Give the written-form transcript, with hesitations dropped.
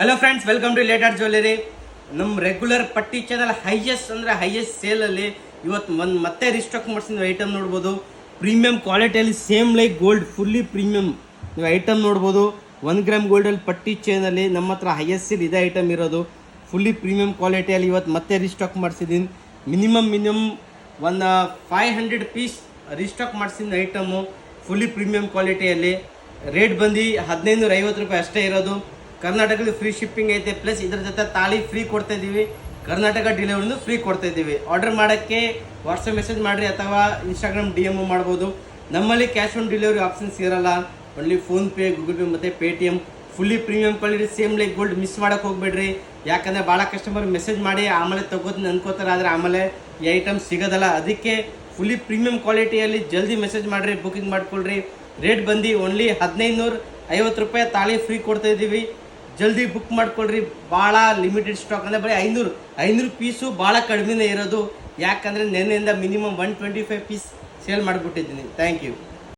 Hello friends, welcome to later jewellery. ನಮ್ಮ regular ಪಟ್ಟಿ channel highest ಸೇಲಲ್ಲಿ ಇವತ್ತು ಮತ್ತೆ ರಿಸ್ಟಾಕ್ ಮಾಡಿಸಿದ ಐಟಮ್ ನೋಡ್ಬೋದು. ಪ್ರೀಮಿಯಂ ಕ್ವಾಲಿಟಿಯಲ್ಲಿ same like gold fully premium ನೀವು ಐಟಮ್ ನೋಡ್ಬೋದು. 1 ಗ್ರಾಮ್ ಗೋಲ್ಡಲ್ಲಿ ಪಟ್ಟಿ ಚೈನಲ್ಲಿ ನಮ್ಮ ಹತ್ರ ಹೈಯೆಸ್ಟ್ ಸೇಲ್ ಇದೇ ಐಟಮ್ ಇರೋದು. ಫುಲ್ಲಿ ಪ್ರೀಮಿಯಂ ಕ್ವಾಲಿಟಿಯಲ್ಲಿ ಇವತ್ತು ಮತ್ತೆ ರಿಸ್ಟಾಕ್ ಮಾಡಿಸಿದ್ದೀನಿ. ಮಿನಿಮಮ್ ಒಂದು 500 ಪೀಸ್ ರಿಸ್ಟಾಕ್ ಮಾಡಿಸಿದ ಐಟಮು ಫುಲ್ಲಿ ಪ್ರೀಮಿಯಂ ಕ್ವಾಲಿಟಿಯಲ್ಲಿ. ರೇಟ್ ಬಂದು 1550 ರೂಪಾಯಿ ಅಷ್ಟೇ ಇರೋದು. ಕರ್ನಾಟಕದಲ್ಲಿ ಫ್ರೀ ಶಿಪ್ಪಿಂಗ್ ಐತೆ, ಪ್ಲಸ್ ಇದ್ರ ಜೊತೆ ತಾಳಿ ಫ್ರೀ ಕೊಡ್ತಾ ಇದ್ದೀವಿ. ಕರ್ನಾಟಕ ಡೆಲಿವರಿನೂ ಫ್ರೀ ಕೊಡ್ತಾ ಇದ್ದೀವಿ. ಆರ್ಡರ್ ಮಾಡೋಕ್ಕೆ ವಾಟ್ಸಪ್ ಮೆಸೇಜ್ ಮಾಡಿರಿ ಅಥವಾ ಇನ್ಸ್ಟಾಗ್ರಾಮ್ DM ಮಾಡ್ಬೋದು. ನಮ್ಮಲ್ಲಿ ಕ್ಯಾಶ್ ಆನ್ ಡೆಲಿವರಿ ಆಪ್ಷನ್ಸ್ ಇರಲ್ಲ, ಓನ್ಲಿ ಫೋನ್ಪೇ, ಗೂಗಲ್ ಪೇ ಮತ್ತು Paytm. Fully premium quality same like gold miss ಮಾಡೋಕ್ಕೆ ಹೋಗ್ಬೇಡ್ರಿ. ಯಾಕಂದರೆ ಭಾಳ ಕಸ್ಟಮರ್ ಮೆಸೇಜ್ ಮಾಡಿ ಆಮೇಲೆ ತಗೋತೀನಿ ಅನ್ಕೋತಾರೆ, ಆದರೆ ಆಮೇಲೆ ಈ ಐಟಮ್ ಸಿಗೋದಲ್ಲ. ಅದಕ್ಕೆ ಫುಲ್ಲಿ ಪ್ರೀಮಿಯಂ ಕ್ವಾಲಿಟಿಯಲ್ಲಿ ಜಲ್ದಿ ಮೆಸೇಜ್ ಮಾಡಿರಿ, ಬುಕಿಂಗ್ ಮಾಡ್ಕೊಳ್ರಿ. ರೇಟ್ ಬಂದು ಓನ್ಲಿ 1550 ರೂಪಾಯಿ ತಾಳಿ ಫ್ರೀ ಕೊಡ್ತಾ ಇದ್ದೀವಿ. ಜಲ್ದಿ ಬುಕ್ ಮಾಡ್ಕೊಳ್ರಿ. ಭಾಳ ಲಿಮಿಟೆಡ್ ಸ್ಟಾಕ್ ಅಂದರೆ ಬರೀ 500 ಪೀಸು ಭಾಳ ಕಡಿಮೆನೇ ಇರೋದು. ಯಾಕಂದರೆ ನೆನ್ನೆಯಿಂದ ಮಿನಿಮಮ್ 125 ಪೀಸ್ ಸೇಲ್ ಮಾಡಿಬಿಟ್ಟಿದ್ದೀನಿ. Thank you.